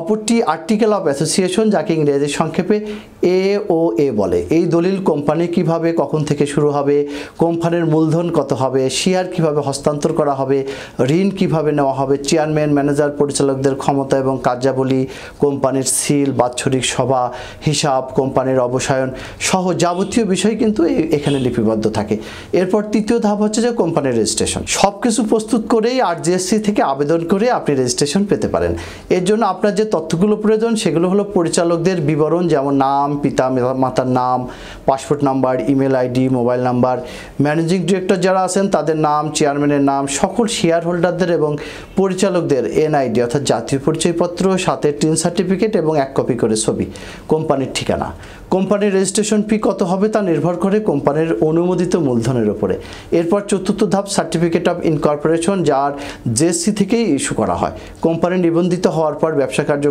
অপরটি article of association, যাকে ইংরেজি সংক্ষেপে AOA বলে। এই দলিল কোম্পানি কিভাবে কখন থেকে শুরু হবে, কোম্পানির মূলধন কত হবে, শেয়ার কিভাবে হস্তান্তর করা হবে, ঋণ কিভাবে নেওয়া হবে, চেয়ারম্যান, ম্যানেজার, পরিচালকদের ক্ষমতা এবং কার্যাবলী, কোম্পানির সিল, বাৎসরিক সভা, হিসাব, কোম্পানির অবসায়ন সহ যাবতীয় বিষয় কিন্তু এখানে লিপিবদ্ধ থাকে। এরপর তৃতীয় ধাপ হচ্ছে যে কোম্পানির রেজিস্ট্রেশন। সব কিছু প্রস্তুত করেই RGSC থেকে আবেদন করে আপনি রেজিস্ট্রেশন পেতে পারেন। এর জন্য আপনার যে তথ্যগুলো প্রয়োজন সেগুলো হলো পরিচালকদের বিবরণ, যেমন নাম, পিতা মাতার নাম, passport number, email ID, mobile number, managing director যারা আছেন তাদের নাম, চেয়ারম্যানের নাম, সকল শেয়ার হোল্ডারদের এবং পরিচালকদের NID অর্থাৎ জাতীয় পরিচয়পত্র, সাথে টিন সার্টিফিকেট এবং 1 কপি করে ছবি, কোম্পানির ঠিকানা। কোম্পানির রেজিস্ট্রেশন ফি কত হবে তা নির্ভর করে কোম্পানির অনুমোদিত মূলধনের উপরে। এরপর চতুর্থ ধাপ সার্টিফিকেট অফ ইনকর্পোরেশন, যার JSC থেকেই ইস্যু করা হয়। কোম্পানি নিবন্ধিত হওয়ার পর ব্যবসা কার্য